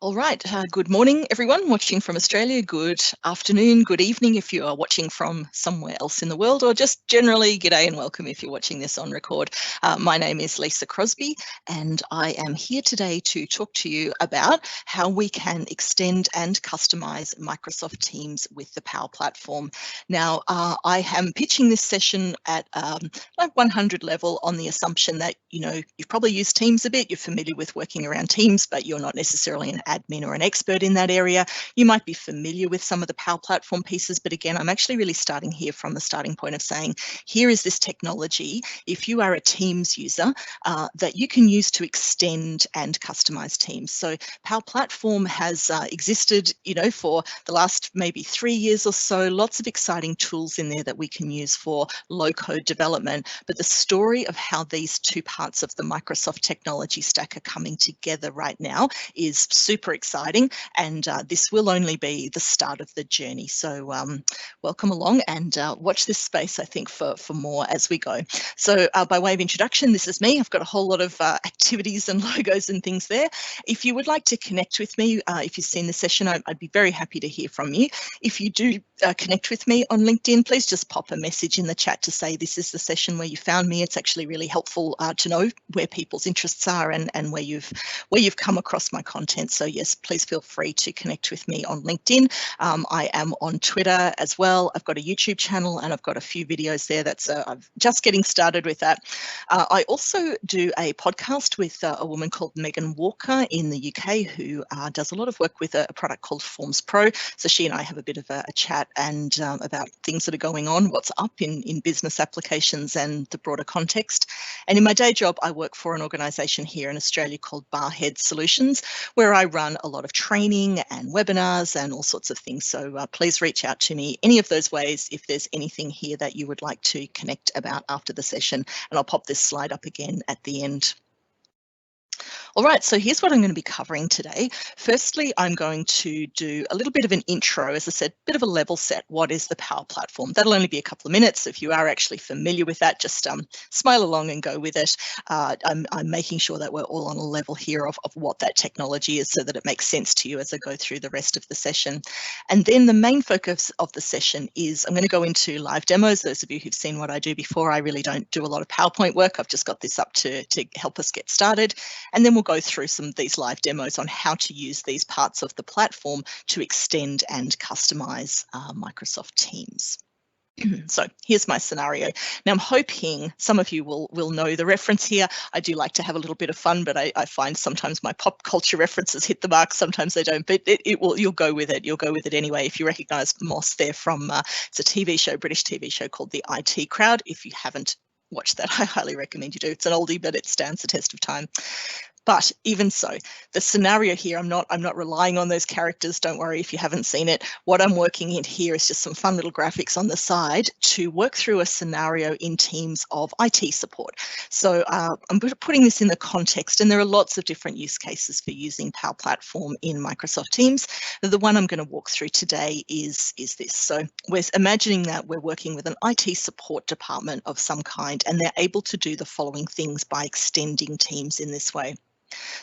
All right. Good morning, everyone watching from Australia. Good afternoon, good evening if you are watching from somewhere else in the world, or just generally g'day and welcome if you're watching this on record. My name is Lisa Crosby, and I am here today to talk to you about how we can extend and customize Microsoft Teams with the Power Platform. Now, I am pitching this session at like 100 level on the assumption that, you've probably used Teams a bit, you're familiar with working around Teams, but you're not necessarily an admin or an expert in that area. You might be familiar with some of the Power Platform pieces, but again, I'm actually really starting here from the starting point of saying, here is this technology, if you are a Teams user, that you can use to extend and customize Teams. So Power Platform has existed, for the last maybe 3 years or so, lots of exciting tools in there that we can use for low-code development. But the story of how these two parts of the Microsoft technology stack are coming together right now is super exciting, and this will only be the start of the journey. So welcome along and watch this space, I think, for more as we go. So by way of introduction, this is me. I've got a whole lot of activities and logos and things there. If you would like to connect with me, if you've seen the session, I'd be very happy to hear from you. If you do connect with me on LinkedIn, please just pop a message in the chat to say this is the session where you found me. It's actually really helpful to know where people's interests are and where you've come across my content. So yes, please feel free to connect with me on LinkedIn. I am on Twitter as well. I've got a YouTube channel and I've got a few videos there. I'm just getting started with that. I also do a podcast with a woman called Megan Walker in the UK who does a lot of work with a product called Forms Pro. So she and I have a bit of a chat and about things that are going on, what's up in business applications and the broader context. And in my day job, I work for an organisation here in Australia called Barhead Solutions, where I run a lot of training and webinars and all sorts of things. So please reach out to me any of those ways if there's anything here that you would like to connect about after the session. And I'll pop this slide up again at the end. All right, so here's what I'm going to be covering today. Firstly, I'm going to do a little bit of an intro, as I said, bit of a level set. What is the Power Platform? That'll only be a couple of minutes. If you are actually familiar with that, just smile along and go with it. I'm making sure that we're all on a level here of what that technology is so that it makes sense to you as I go through the rest of the session. And then the main focus of the session is I'm going to go into live demos. Those of you who've seen what I do before, I really don't do a lot of PowerPoint work. I've just got this up to help us get started. And then we'll go through some of these live demos on how to use these parts of the platform to extend and customize Microsoft Teams. So here's my scenario. Now I'm hoping some of you will know the reference here. I do like to have a little bit of fun, but I find sometimes my pop culture references hit the mark, sometimes they don't, but you'll go with it. You'll go with it anyway. If you recognize Moss there from, it's a TV show, British TV show called The IT Crowd. If you haven't watched that, I highly recommend you do. It's an oldie, but it stands the test of time. But even so, the scenario here, I'm not relying on those characters. Don't worry if you haven't seen it. What I'm working in here is just some fun little graphics on the side to work through a scenario in Teams of IT support. So I'm putting this in the context, and there are lots of different use cases for using Power Platform in Microsoft Teams. The one I'm going to walk through today is this. So we're imagining that we're working with an IT support department of some kind, and they're able to do the following things by extending Teams in this way.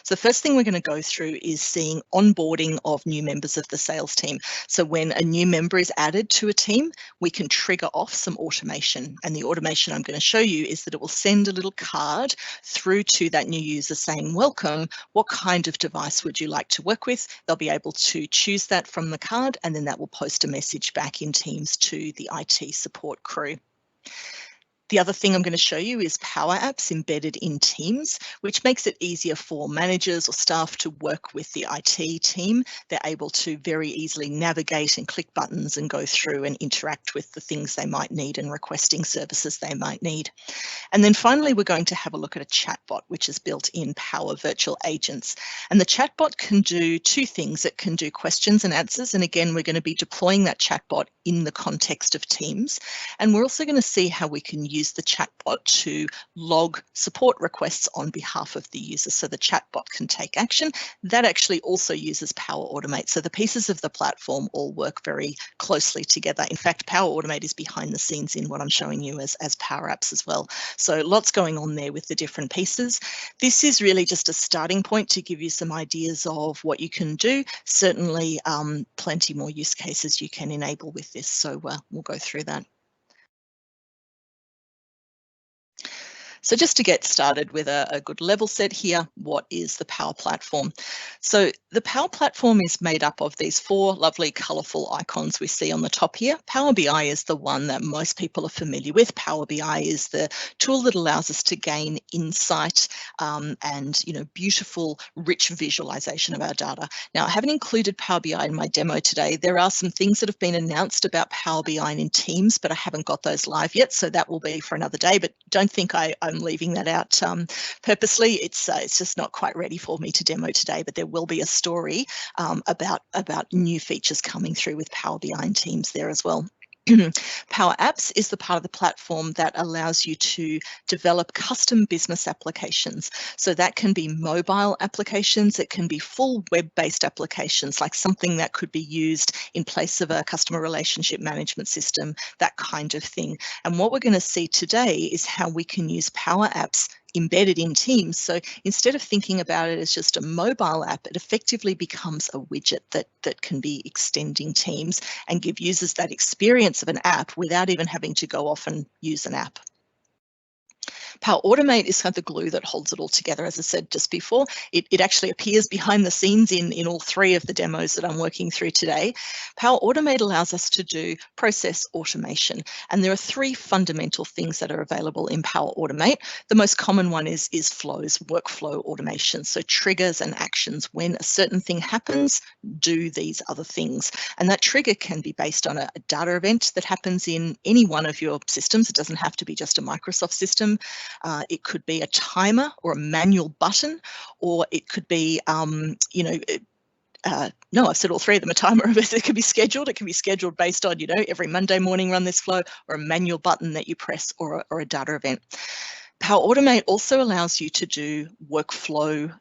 So the first thing we're going to go through is seeing onboarding of new members of the sales team. So when a new member is added to a team, we can trigger off some automation. And the automation I'm going to show you is that it will send a little card through to that new user saying, welcome, what kind of device would you like to work with? They'll be able to choose that from the card, and then that will post a message back in Teams to the IT support crew. The other thing I'm going to show you is Power Apps embedded in Teams, which makes it easier for managers or staff to work with the IT team. They're able to very easily navigate and click buttons and go through and interact with the things they might need and requesting services they might need. And then finally, we're going to have a look at a chatbot, which is built in Power Virtual Agents. And the chatbot can do two things. It can do questions and answers. And again, we're going to be deploying that chatbot in the context of Teams. And we're also going to see how we can use use the chatbot to log support requests on behalf of the user so the chatbot can take action. That actually also uses Power Automate. So the pieces of the platform all work very closely together. In fact, Power Automate is behind the scenes in what I'm showing you as Power Apps as well. So lots going on there with the different pieces. This is really just a starting point to give you some ideas of what you can do. Certainly plenty more use cases you can enable with this. So we'll go through that. So just to get started with a good level set here, what is the Power Platform? So the Power Platform is made up of these four lovely colourful icons we see on the top here. Power BI is the one that most people are familiar with. Power BI is the tool that allows us to gain insight and beautiful, rich visualization of our data. Now, I haven't included Power BI in my demo today. There are some things that have been announced about Power BI in Teams, but I haven't got those live yet, so that will be for another day. But don't think I'm leaving that out purposely. It's just not quite ready for me to demo today, but there will be a story about new features coming through with Power BI and Teams there as well. Power Apps is the part of the platform that allows you to develop custom business applications. So that can be mobile applications, it can be full web-based applications, like something that could be used in place of a customer relationship management system, that kind of thing. And what we're going to see today is how we can use Power Apps embedded in Teams. So instead of thinking about it as just a mobile app, it effectively becomes a widget that can be extending Teams and give users that experience of an app without even having to go off and use an app. Power Automate is kind of the glue that holds it all together. As I said just before, it actually appears behind the scenes in all three of the demos that I'm working through today. Power Automate allows us to do process automation. And there are three fundamental things that are available in Power Automate. The most common one is flows, workflow automation. So triggers and actions. When a certain thing happens, do these other things. And that trigger can be based on a data event that happens in any one of your systems. It doesn't have to be just a Microsoft system. It could be a timer or a manual button, or it could be, no, I've said all three of them. A timer, it can be scheduled. It can be scheduled based on, every Monday morning run this flow, or a manual button that you press, or a data event. Power Automate also allows you to do workflow,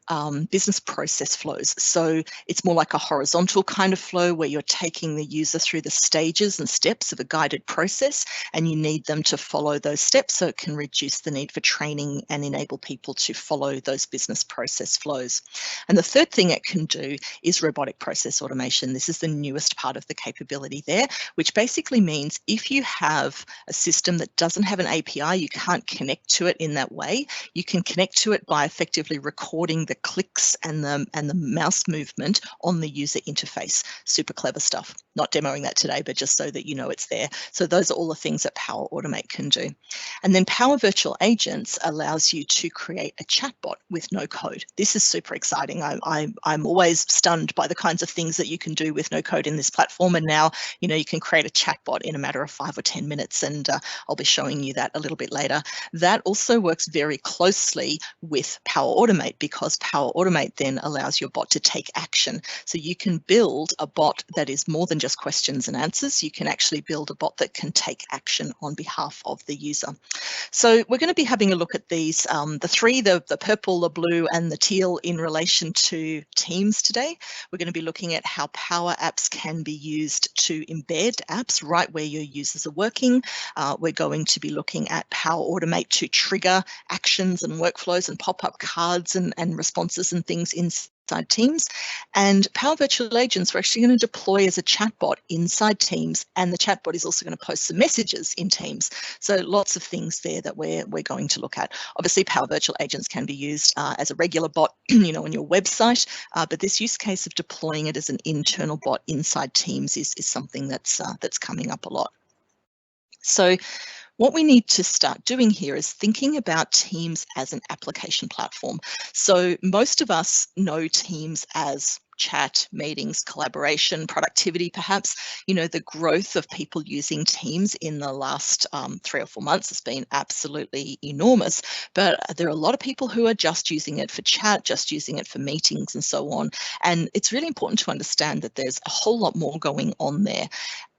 business process flows. So it's more like a horizontal kind of flow where you're taking the user through the stages and steps of a guided process, and you need them to follow those steps so it can reduce the need for training and enable people to follow those business process flows. And the third thing it can do is robotic process automation. This is the newest part of the capability there, which basically means if you have a system that doesn't have an API, you can't connect to it in that way, you can connect to it by effectively recording the clicks and the mouse movement on the user interface. Super clever stuff. Not demoing that today, but just so that you know it's there. So those are all the things that Power Automate can do. And then Power Virtual Agents allows you to create a chatbot with no code. This is super exciting. I'm always stunned by the kinds of things that you can do with no code in this platform. And now, you can create a chatbot in a matter of 5 or 10 minutes. And I'll be showing you that a little bit later. That also works very closely with Power Automate, because Power Automate then allows your bot to take action. So you can build a bot that is more than just questions and answers. You can actually build a bot that can take action on behalf of the user. So we're going to be having a look at these, the three, the purple, the blue, and the teal in relation to Teams today. We're going to be looking at how Power Apps can be used to embed apps right where your users are working. We're going to be looking at Power Automate to trigger actions and workflows and pop-up cards and responses and things inside Teams. And Power Virtual Agents we're actually going to deploy as a chatbot inside Teams, and the chatbot is also going to post some messages in Teams. So lots of things there that we're going to look at. Obviously, Power Virtual Agents can be used as a regular bot, on your website, but this use case of deploying it as an internal bot inside Teams is something that's coming up a lot. So what we need to start doing here is thinking about Teams as an application platform. So most of us know Teams as chat, meetings, collaboration, productivity, perhaps. The growth of people using Teams in the last 3 or 4 months has been absolutely enormous. But there are a lot of people who are just using it for chat, just using it for meetings and so on. And it's really important to understand that there's a whole lot more going on there.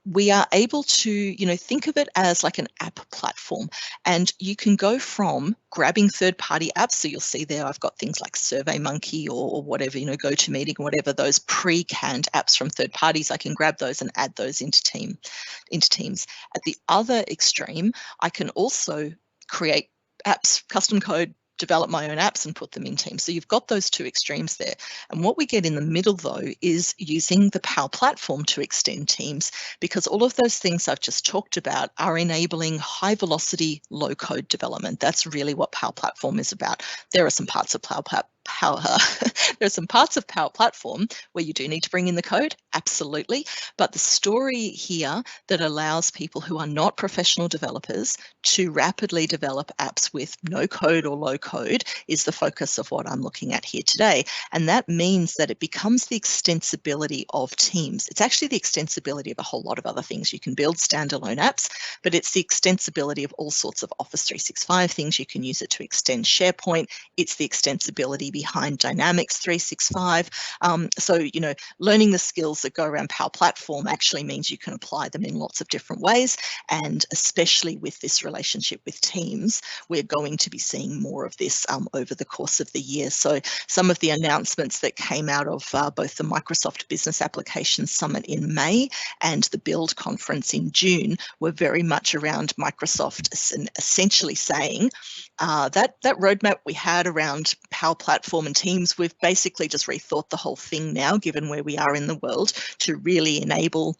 we are able to, think of it as like an app platform, and you can go from grabbing third-party apps. So you'll see there, I've got things like SurveyMonkey or whatever, GoToMeeting, whatever, those pre-canned apps from third parties. I can grab those and add those into Teams. At the other extreme, I can also create apps, custom code, develop my own apps and put them in Teams. So you've got those two extremes there. And what we get in the middle, though, is using the Power Platform to extend Teams, because all of those things I've just talked about are enabling high velocity, low code development. That's really what Power Platform is about. There are some parts of there are some parts of Power Platform where you do need to bring in the code, absolutely. But the story here that allows people who are not professional developers to rapidly develop apps with no code or low code is the focus of what I'm looking at here today. And that means that it becomes the extensibility of Teams. It's actually the extensibility of a whole lot of other things. You can build standalone apps, but it's the extensibility of all sorts of Office 365 things. You can use it to extend SharePoint. It's the extensibility behind Dynamics 365. So, learning the skills that go around Power Platform actually means you can apply them in lots of different ways. And especially with this relationship with Teams, we're going to be seeing more of this over the course of the year. So some of the announcements that came out of both the Microsoft Business Applications Summit in May and the Build Conference in June were very much around Microsoft essentially saying that roadmap we had around Power Platform and Teams, we've basically just rethought the whole thing now, given where we are in the world, to really enable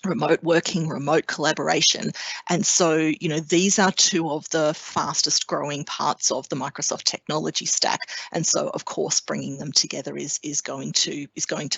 remote working, remote collaboration. And so, these are two of the fastest growing parts of the Microsoft technology stack. And so, of course, bringing them together is going to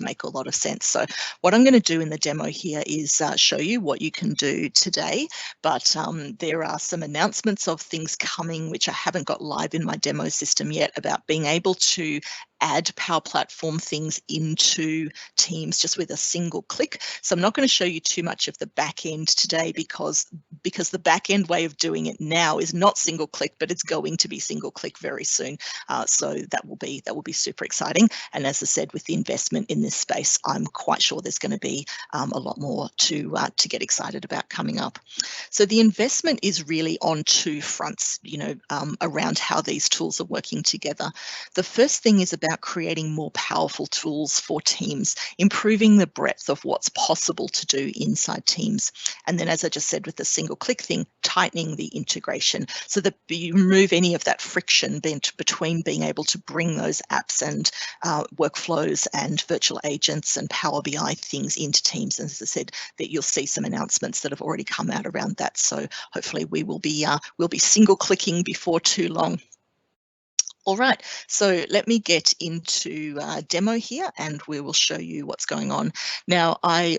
make a lot of sense. So what I'm going to do in the demo here is show you what you can do today. But there are some announcements of things coming, which I haven't got live in my demo system yet, about being able to add Power Platform things into Teams just with a single click. So I'm not going to show you too much of the back end today because the back end way of doing it now is not single click, but it's going to be single click very soon. So that will be super exciting. And as I said, with the investment in this space, I'm quite sure there's going to be a lot more to get excited about coming up. So the investment is really on two fronts, around how these tools are working together. The first thing is about creating more powerful tools for Teams, improving the breadth of what's possible to do inside Teams. And then, as I just said with the single click thing, tightening the integration so that you remove any of that friction between being able to bring those apps and workflows and virtual agents and Power BI things into Teams. And as I said, that you'll see some announcements that have already come out around that. So hopefully we'll be single clicking before too long. All right, so let me get into demo here and we will show you what's going on. Now, I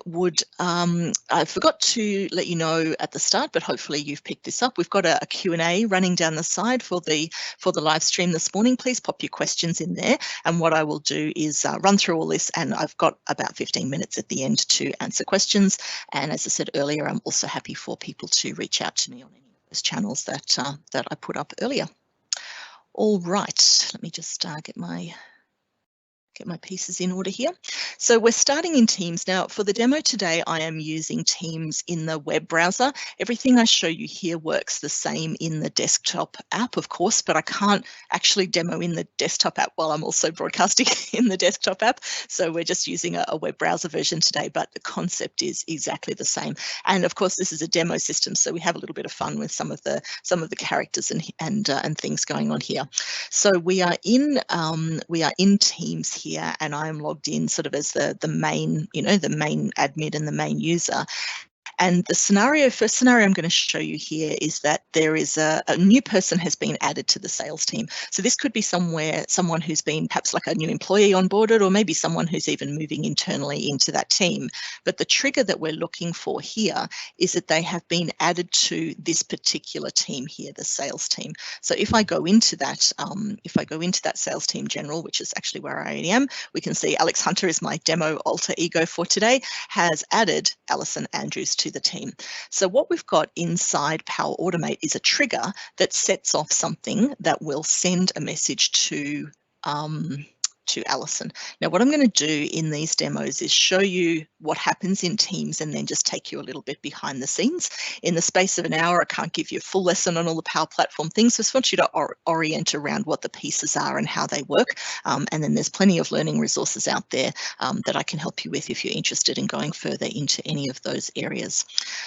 forgot to let you know at the start, but hopefully you've picked this up. We've got a Q&A running down the side for the live stream this morning. Please pop your questions in there. And what I will do is run through all this, and I've got about 15 minutes at the end to answer questions. And as I said earlier, I'm also happy for people to reach out to me on any of those channels that I put up earlier. All right, let me just get my pieces in order here. So we're starting in Teams. Now for the demo today, I am using Teams in the web browser. Everything I show you here works the same in the desktop app, of course, but I can't actually demo in the desktop app while I'm also broadcasting in the desktop app. So we're just using a web browser version today, but the concept is exactly the same. And of course, this is a demo system, so we have a little bit of fun with some of the characters and things going on here. So we are in Teams here. And I'm logged in sort of as the main, the main admin and the main user. And the first scenario I'm going to show you here is that there is a new person has been added to the sales team. So this could be someone who's been perhaps like a new employee onboarded, or maybe someone who's even moving internally into that team. But the trigger that we're looking for here is that they have been added to this particular team here, the sales team. So if I go into that, sales team general, which is actually where I am, we can see Alex Hunter is my demo alter ego for today, has added Alison Andrews to the team. So what we've got inside Power Automate is a trigger that sets off something that will send a message to to Alison. Now, what I'm going to do in these demos is show you what happens in Teams and then just take you a little bit behind the scenes. In the space of an hour, I can't give you a full lesson on all the Power Platform things. So I just want you to orient around what the pieces are and how they work. And then there's plenty of learning resources out there that I can help you with if you're interested in going further into any of those areas.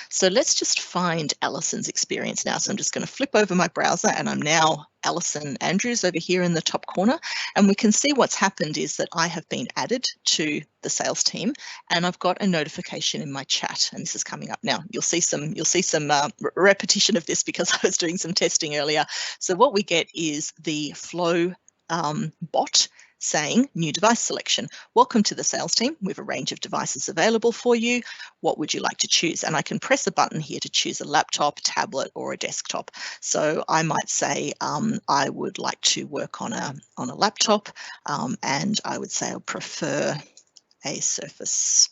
So let's just find Alison's experience now. So I'm just going to flip over my browser and I'm now Alison Andrews over here in the top corner, and we can see what's happened is that I have been added to the sales team and I've got a notification in my chat, and this is coming up now. You'll see some repetition of this because I was doing some testing earlier. So what we get is the Flow bot saying new device selection. Welcome to the sales team. We have a range of devices available for you. What would you like to choose? And I can press a button here to choose a laptop, tablet, or a desktop. So I might say I would like to work on a laptop, and I would say I prefer a Surface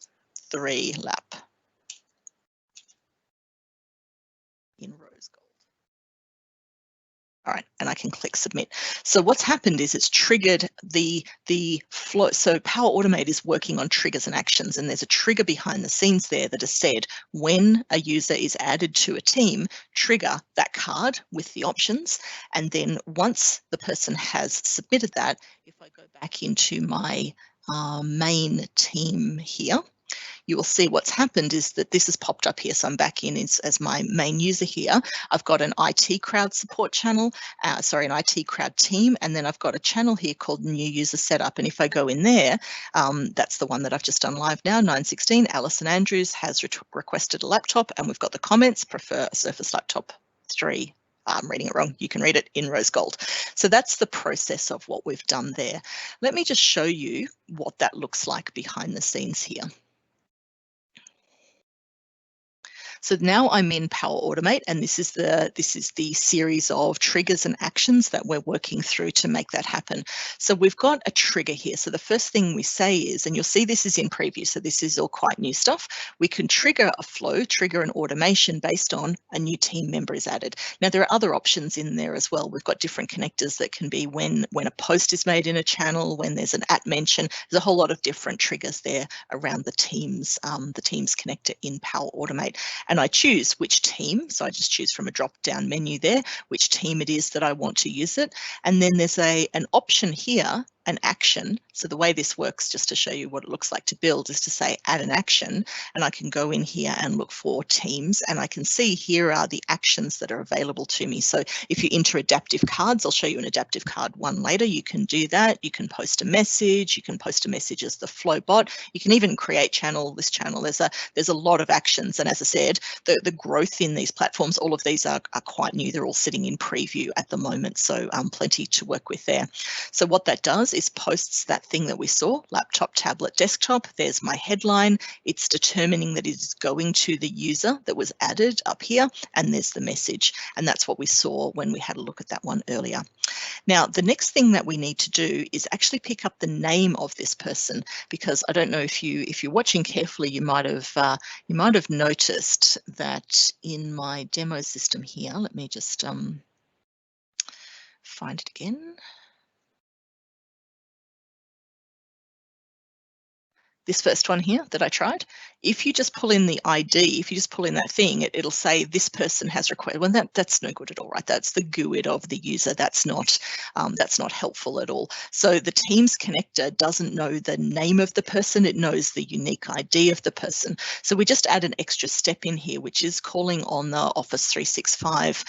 3 lap in rose gold. All right, and I can click submit. So what's happened is it's triggered the flow. So Power Automate is working on triggers and actions, and there's a trigger behind the scenes there that has said when a user is added to a team, trigger that card with the options. And then once the person has submitted that, if I go back into my main team here, you will see what's happened is that this has popped up here. So I'm back in as my main user here. I've got an IT crowd support channel, an IT crowd team, and then I've got a channel here called new user setup. And if I go in there, that's the one that I've just done live now, 916, Alison Andrews has requested a laptop, and we've got the comments, prefer a Surface Laptop 3. I'm reading it wrong. You can read it in rose gold. So that's the process of what we've done there. Let me just show you what that looks like behind the scenes here. So now I'm in Power Automate, and this is the series of triggers and actions that we're working through to make that happen. So we've got a trigger here. So the first thing we say is, and you'll see this is in preview, so this is all quite new stuff. We can trigger a flow, trigger an automation based on a new team member is added. Now there are other options in there as well. We've got different connectors that can be when a post is made in a channel, when there's an @mention. There's a whole lot of different triggers there around the Teams connector in Power Automate. And I choose which team, so I just choose from a drop-down menu there, which team it is that I want to use it. And then there's an option here, an action. So the way this works, just to show you what it looks like to build, is to say add an action, and I can go in here and look for teams, and I can see here are the actions that are available to me. So if you enter adaptive cards, I'll show you an adaptive card one later, you can do that. You can post a message, you can post a message as the flow bot, you can even create this channel. There's a lot of actions, and as I said, the growth in these platforms, all of these are quite new. They're all sitting in preview at the moment, so plenty to work with there. So what that does is posts that thing that we saw, laptop, tablet, desktop. There's my headline. It's determining that it is going to the user that was added up here, and there's the message. And that's what we saw when we had a look at that one earlier. Now, the next thing that we need to do is actually pick up the name of this person, because I don't know if you're watching carefully, you might have noticed that in my demo system here. Let me just find it again. This first one here that I tried, if you just pull in the ID, if you just pull in that thing, it'll say this person has requested. Well, that's no good at all, right? That's the GUID of the user. That's not helpful at all. So the Teams connector doesn't know the name of the person. It knows the unique ID of the person. So we just add an extra step in here, which is calling on the Office 365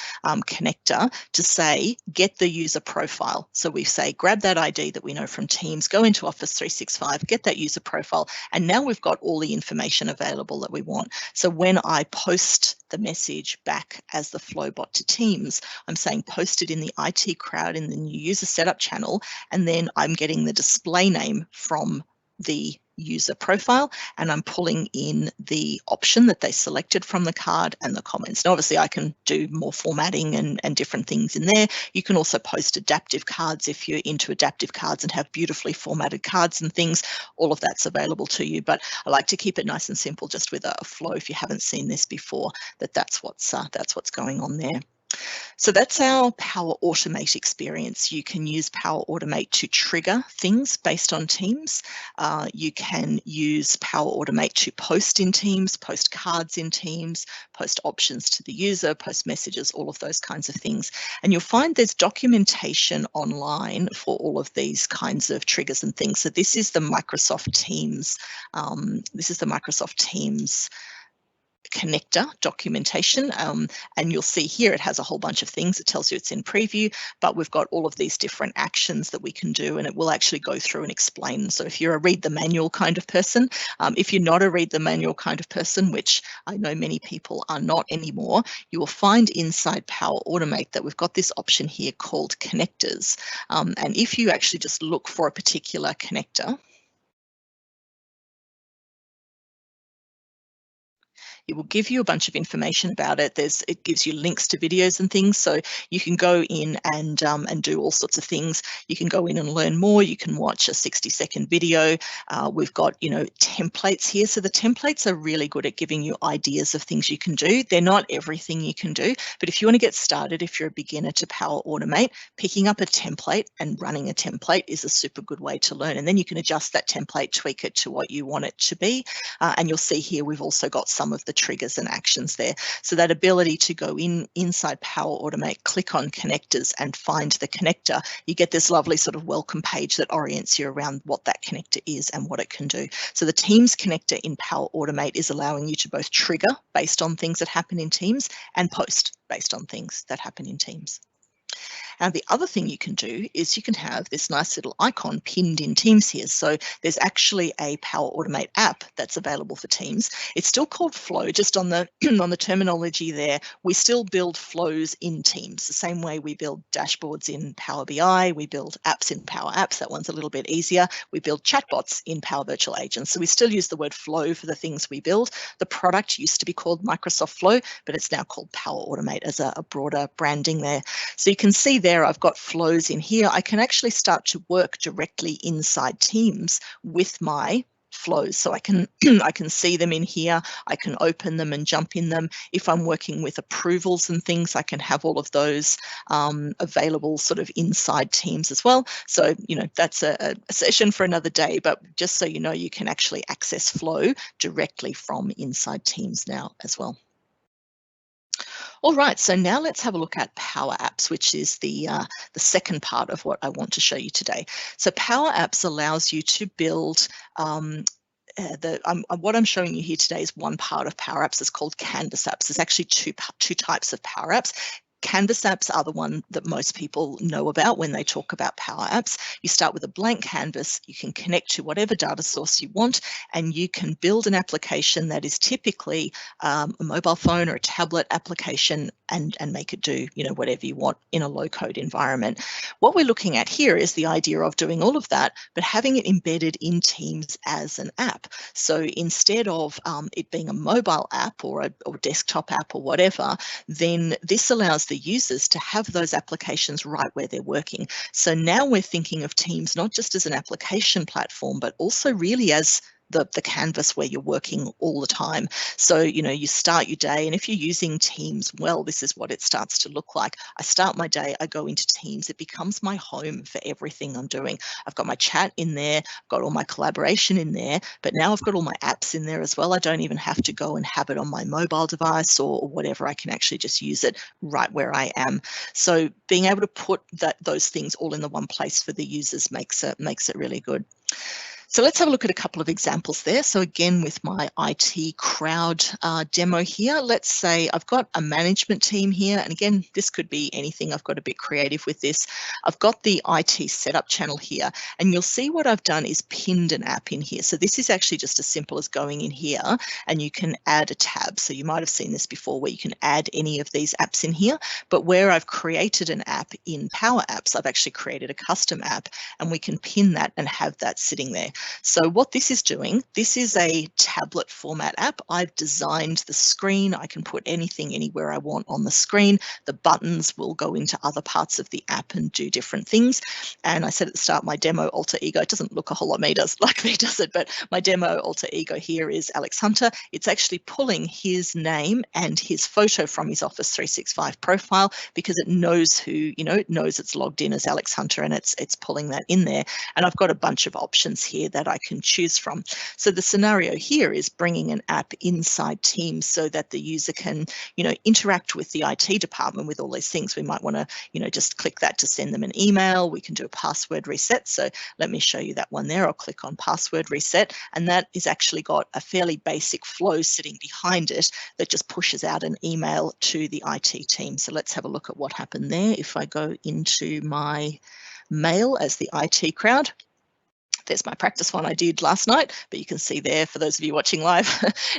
connector to say, get the user profile. So we say, grab that ID that we know from Teams, go into Office 365, get that user profile. And now we've got all the information available that we want. So when I post the message back as the Flowbot to Teams, I'm saying post it in the IT crowd in the new user setup channel, and then I'm getting the display name from the user profile, and I'm pulling in the option that they selected from the card and the comments. Now, obviously, I can do more formatting and different things in there. You can also post adaptive cards if you're into adaptive cards and have beautifully formatted cards and things. All of that's available to you, but I like to keep it nice and simple, just with a flow. If you haven't seen this before, that's what's going on there. So that's our Power Automate experience. You can use Power Automate to trigger things based on Teams. You can use Power Automate to post in Teams, post cards in Teams, post options to the user, post messages, all of those kinds of things. And you'll find there's documentation online for all of these kinds of triggers and things. So this is the Microsoft Teams. This is the Microsoft Teams connector documentation, and you'll see here it has a whole bunch of things. It tells you it's in preview, but we've got all of these different actions that we can do, and it will actually go through and explain. So if you're a read the manual kind of person, if you're not a read the manual kind of person, which I know many people are not anymore, you will find inside Power Automate that we've got this option here called connectors. And if you actually just look for a particular connector, it will give you a bunch of information about it. It gives you links to videos and things, so you can go in and do all sorts of things. You can go in and learn more. You can watch a 60-second video. We've got, templates here. So the templates are really good at giving you ideas of things you can do. They're not everything you can do, but if you want to get started, if you're a beginner to Power Automate, picking up a template and running a template is a super good way to learn. And then you can adjust that template, tweak it to what you want it to be. And you'll see here we've also got some of the triggers and actions there. So that ability to go inside Power Automate, click on connectors and find the connector, you get this lovely sort of welcome page that orients you around what that connector is and what it can do. So the Teams connector in Power Automate is allowing you to both trigger based on things that happen in Teams and post based on things that happen in Teams. And the other thing you can do is you can have this nice little icon pinned in Teams here. So there's actually a Power Automate app that's available for Teams. It's still called Flow, just on the on the terminology there. We still build flows in Teams, the same way we build dashboards in Power BI, we build apps in Power Apps. That one's a little bit easier. We build chatbots in Power Virtual Agents. So we still use the word flow for the things we build. The product used to be called Microsoft Flow, but it's now called Power Automate as a broader branding there. So you can see there I've got flows in here. I can actually start to work directly inside Teams with my flows. So I can I can see them in here. I can open them and jump in them. If I'm working with approvals and things, I can have all of those available sort of inside Teams as well. So, that's a session for another day, but just so you know, you can actually access Flow directly from inside Teams now as well. All right, so now let's have a look at Power Apps, which is the second part of what I want to show you today. So Power Apps allows you to build what I'm showing you here today is one part of Power Apps. It's called Canvas Apps. There's actually two types of Power Apps. Canvas apps are the one that most people know about when they talk about Power Apps. You start with a blank canvas, you can connect to whatever data source you want, and you can build an application that is typically a mobile phone or a tablet application and make it do whatever you want in a low-code environment. What we're looking at here is the idea of doing all of that, but having it embedded in Teams as an app. So instead of it being a mobile app or a desktop app or whatever, then this allows the users to have those applications right where they're working. So now we're thinking of Teams not just as an application platform, but also really as the canvas where you're working all the time. So, you start your day, and if you're using Teams well, this is what it starts to look like. I start my day, I go into Teams, it becomes my home for everything I'm doing. I've got my chat in there, I've got all my collaboration in there, but now I've got all my apps in there as well. I don't even have to go and have it on my mobile device or whatever. I can actually just use it right where I am. So being able to put those things all in the one place for the users makes it really good. So let's have a look at a couple of examples there. So again, with my IT crowd demo here, let's say I've got a management team here. And again, this could be anything. I've got a bit creative with this. I've got the IT setup channel here, and you'll see what I've done is pinned an app in here. So this is actually just as simple as going in here and you can add a tab. So you might have seen this before where you can add any of these apps in here, but where I've created an app in Power Apps, I've actually created a custom app and we can pin that and have that sitting there. So what this is doing, this is a tablet format app. I've designed the screen. I can put anything anywhere I want on the screen. The buttons will go into other parts of the app and do different things. And I said at the start, my demo alter ego, it doesn't look a whole lot like me, does it? But my demo alter ego here is Alex Hunter. It's actually pulling his name and his photo from his Office 365 profile because it knows who, it knows it's logged in as Alex Hunter, and it's pulling that in there. And I've got a bunch of options here that I can choose from. So the scenario here is bringing an app inside Teams so that the user can, interact with the IT department with all these things. We might want to, just click that to send them an email. We can do a password reset. So let me show you that one there. I'll click on password reset, and that is actually got a fairly basic flow sitting behind it that just pushes out an email to the IT team. So let's have a look at what happened there. If I go into my mail as the IT crowd, there's my practice one I did last night, but you can see there, for those of you watching live,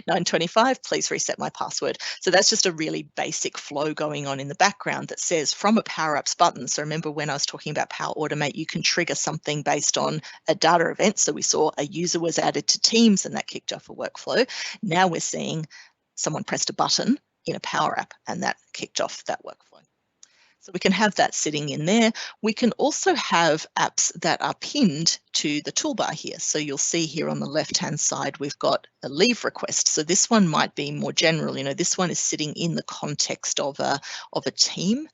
9:25, please reset my password. So that's just a really basic flow going on in the background that says from a Power Apps button. So remember when I was talking about Power Automate, you can trigger something based on a data event. So we saw a user was added to Teams and that kicked off a workflow. Now we're seeing someone pressed a button in a Power App and that kicked off that workflow. So we can have that sitting in there. We can also have apps that are pinned to the toolbar here. So you'll see here on the left-hand side, we've got a leave request. So this one might be more general. This one is sitting in the context of a team.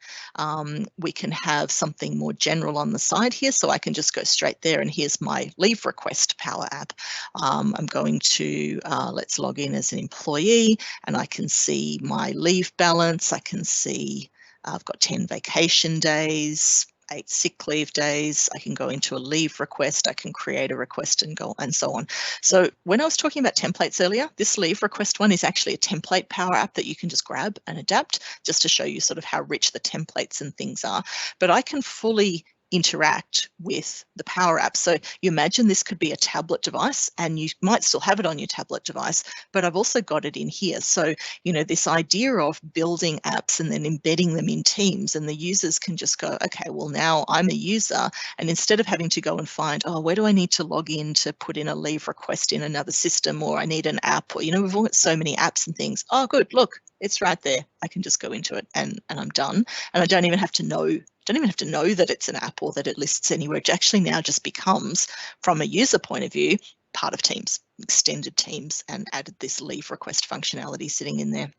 We can have something more general on the side here. So I can just go straight there, and here's my leave request Power App. I'm going to, let's log in as an employee, and I can see my leave balance. I can see I've got 10 vacation days, 8 sick leave days. I can go into a leave request. I can create a request and go and so on. So when I was talking about templates earlier, this leave request one is actually a template Power App that you can just grab and adapt, just to show you sort of how rich the templates and things are. But I can fully interact with the Power App. So you imagine this could be a tablet device, and you might still have it on your tablet device, but I've also got it in here. So, this idea of building apps and then embedding them in Teams, and the users can just go, okay, well, now I'm a user, and instead of having to go and find, oh, where do I need to log in to put in a leave request in another system, or I need an app, or, we've all got so many apps and things. Oh, good, look, it's right there. I can just go into it and I'm done. And I don't even have to know that it's an app or that it lists anywhere. It actually now just becomes, from a user point of view, part of Teams, extended Teams, and added this leave request functionality sitting in there.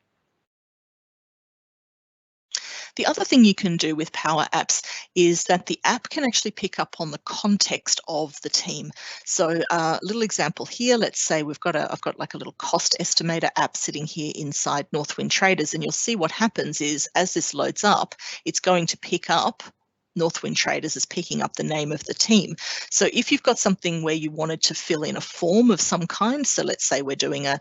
The other thing you can do with Power Apps is that the app can actually pick up on the context of the team. So a little example here, let's say I've got like a little cost estimator app sitting here inside Northwind Traders, and you'll see what happens is as this loads up, it's going to pick up Northwind Traders is picking up the name of the team. So if you've got something where you wanted to fill in a form of some kind, so let's say we're doing an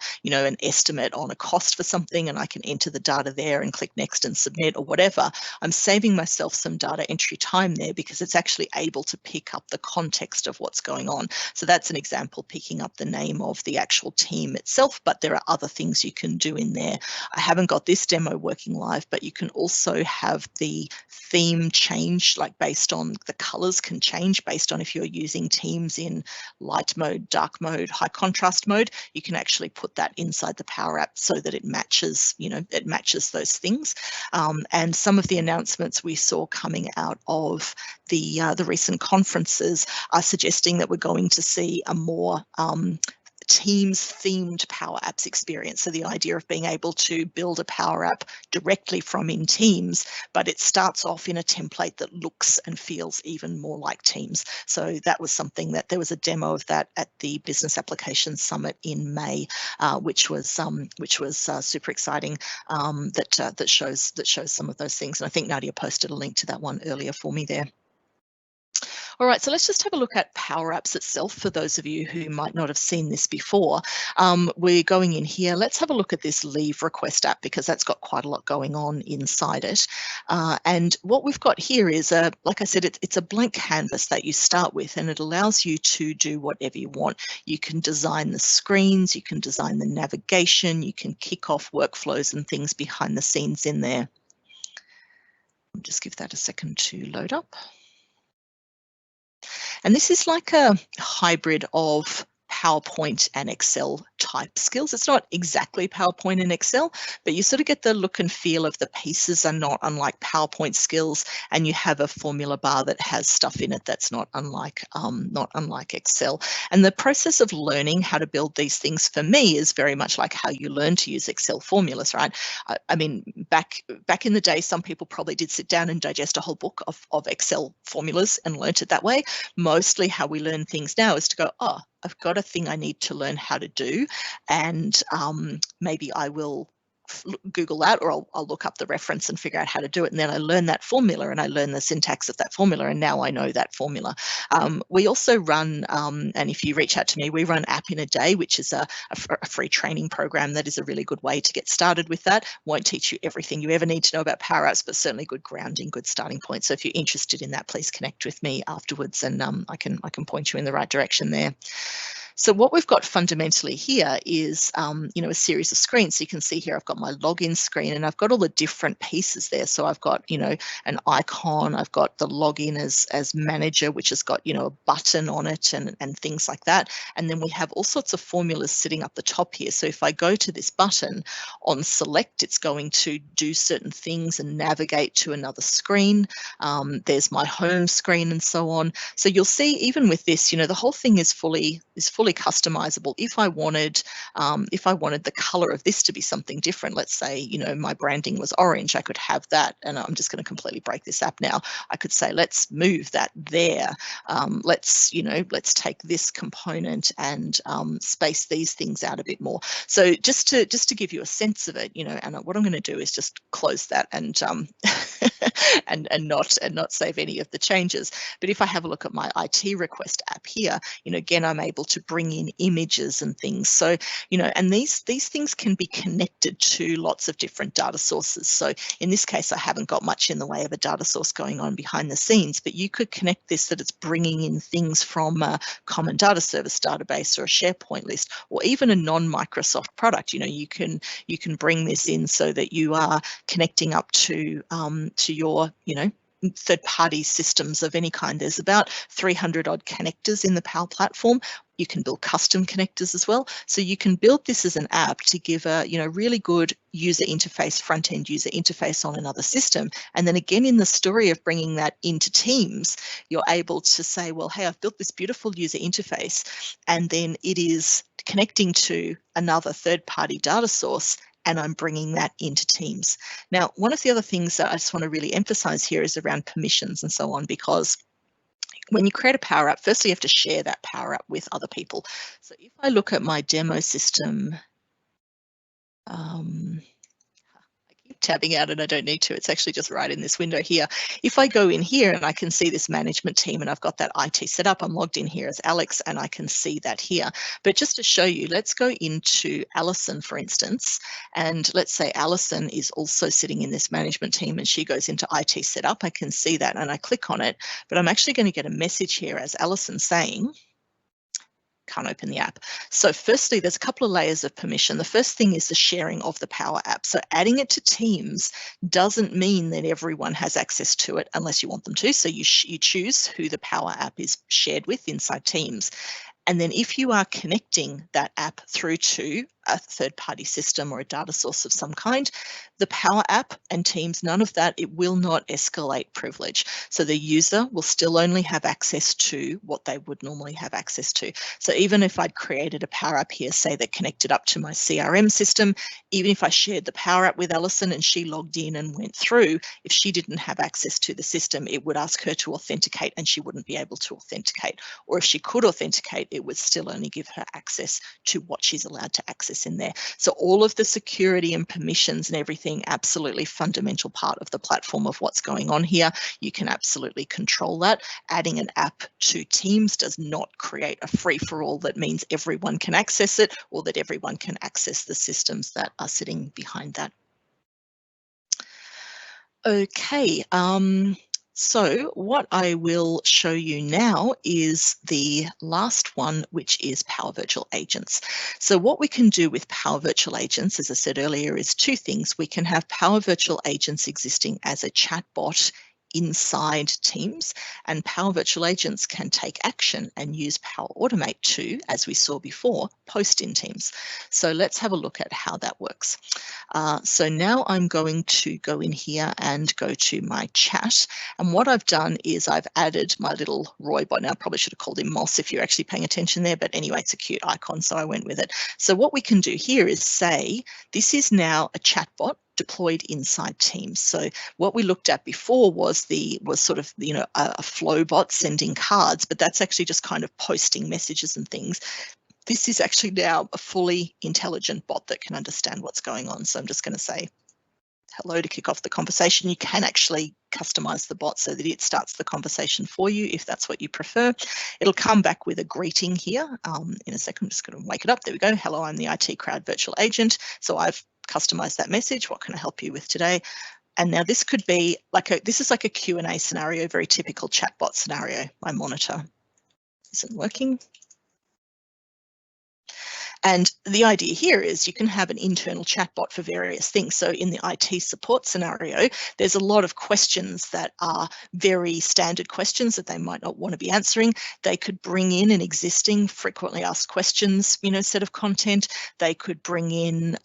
estimate on a cost for something, and I can enter the data there and click next and submit or whatever, I'm saving myself some data entry time there because it's actually able to pick up the context of what's going on. So that's an example, picking up the name of the actual team itself, but there are other things you can do in there. I haven't got this demo working live, but you can also have the theme change, like based on the colors can change based on if you're using Teams in light mode, dark mode, high contrast mode. You can actually put that inside the Power App so that it matches, it matches those things. And some of the announcements we saw coming out of the recent conferences are suggesting that we're going to see a more Teams themed Power Apps experience. So the idea of being able to build a Power App directly from in Teams, but it starts off in a template that looks and feels even more like Teams. So that was something that there was a demo of that at the Business Applications Summit in May, which was super exciting. That shows some of those things. And I think Nadia posted a link to that one earlier for me there. All right, so let's just have a look at Power Apps itself for those of you who might not have seen this before. We're going in here. Let's have a look at this leave request app because that's got quite a lot going on inside it. And what we've got here is, like I said, it's a blank canvas that you start with, and it allows you to do whatever you want. You can design the screens, you can design the navigation, you can kick off workflows and things behind the scenes in there. I'll just give that a second to load up. And this is like a hybrid of PowerPoint and Excel type skills. It's not exactly PowerPoint and Excel, but you sort of get the look and feel of the pieces are not unlike PowerPoint skills, and you have a formula bar that has stuff in it that's not unlike Excel. And the process of learning how to build these things for me is very much like how you learn to use Excel formulas, right? I mean, back in the day, some people probably did sit down and digest a whole book of Excel formulas and learnt it that way. Mostly how we learn things now is to go, oh, I've got a thing I need to learn how to do, and maybe I will Google that, or I'll look up the reference and figure out how to do it, and then I learn that formula and I learn the syntax of that formula, and now I know that formula. We also run, and if you reach out to me, we run App in a Day, which is a free training program that is a really good way to get started with that. Won't teach you everything you ever need to know about Power Apps, but certainly good grounding, good starting point. So if you're interested in that, please connect with me afterwards, and I can point you in the right direction there. So what we've got fundamentally here is, a series of screens. So you can see here I've got my login screen, and I've got all the different pieces there. So I've got, an icon. I've got the login as manager, which has got, a button on it and things like that. And then we have all sorts of formulas sitting up the top here. So if I go to this button on select, it's going to do certain things and navigate to another screen. There's my home screen and so on. So you'll see even with this, the whole thing is fully customizable. If I wanted the color of this to be something different, let's say, my branding was orange, I could have that. And I'm just going to completely break this app now. I could say, let's move that there. Let's take this component and space these things out a bit more. So just to give you a sense of it, and what I'm going to do is just close that and and not save any of the changes. But if I have a look at my IT request app here, again, I'm able to bring in images and things. So, and these things can be connected to lots of different data sources. So in this case, I haven't got much in the way of a data source going on behind the scenes, but you could connect this that it's bringing in things from a common data service database or a SharePoint list, or even a non-Microsoft product. You can bring this in so that you are connecting up to your, third-party systems of any kind. There's about 300 odd connectors in the Power Platform. You can build custom connectors as well. So you can build this as an app to give a really good user interface, front-end user interface on another system. And then again, in the story of bringing that into Teams, you're able to say, well, hey, I've built this beautiful user interface, and then it is connecting to another third-party data source, and I'm bringing that into Teams. Now, one of the other things that I just want to really emphasize here is around permissions and so on, because when you create a Power App, firstly, you have to share that Power App with other people. So if I look at my demo system, I keep tabbing out and I don't need to. It's actually just right in this window here. If I go in here and I can see this management team and I've got that IT set up, I'm logged in here as Alex and I can see that here. But just to show you, let's go into Alison, for instance, and let's say Alison is also sitting in this management team and she goes into IT setup. I can see that and I click on it, but I'm actually going to get a message here as Alison saying, can't open the app. So firstly, there's a couple of layers of permission. The first thing is the sharing of the Power App. So adding it to Teams doesn't mean that everyone has access to it unless you want them to. So you choose who the Power App is shared with inside Teams. And then if you are connecting that app through to a third-party system or a data source of some kind, the Power App and Teams, none of that, it will not escalate privilege. So the user will still only have access to what they would normally have access to. So even if I'd created a Power App here, say that connected up to my CRM system, even if I shared the Power App with Alison and she logged in and went through, if she didn't have access to the system, it would ask her to authenticate and she wouldn't be able to authenticate. Or if she could authenticate, it would still only give her access to what she's allowed to access in there. So all of the security and permissions and everything, absolutely fundamental part of the platform of what's going on here. You can absolutely control that. Adding an app to Teams does not create a free-for-all that means everyone can access it or that everyone can access the systems that are sitting behind that. Okay. So what I will show you now is the last one, which is Power Virtual Agents. So what we can do with Power Virtual Agents, as I said earlier, is two things. We can have Power Virtual Agents existing as a chatbot inside Teams, and Power Virtual Agents can take action and use Power Automate to, as we saw before, post in Teams. So let's have a look at how that works. So now I'm going to go in here and go to my chat. And what I've done is I've added my little Roy bot. Now I probably should have called him Moss if you're actually paying attention there, but anyway, it's a cute icon, so I went with it. So what we can do here is say, this is now a chatbot deployed inside Teams. So what we looked at before was sort of, you know, a flow bot sending cards, but that's actually just kind of posting messages and things. This is actually now a fully intelligent bot that can understand what's going on. So I'm just going to say hello to kick off the conversation. You can actually customize the bot so that it starts the conversation for you if that's what you prefer. It'll come back with a greeting here in a second. I'm just going to wake it up. There we go. Hello, I'm the IT Crowd Virtual Agent. So I've customized that message. What can I help you with today? And now this could be like this is like a Q&A scenario, very typical chatbot scenario. My monitor isn't working. And the idea here is you can have an internal chatbot for various things. So in the IT support scenario, there's a lot of questions that are very standard questions that they might not want to be answering. They could bring in an existing frequently asked questions, you know, set of content. They could bring in,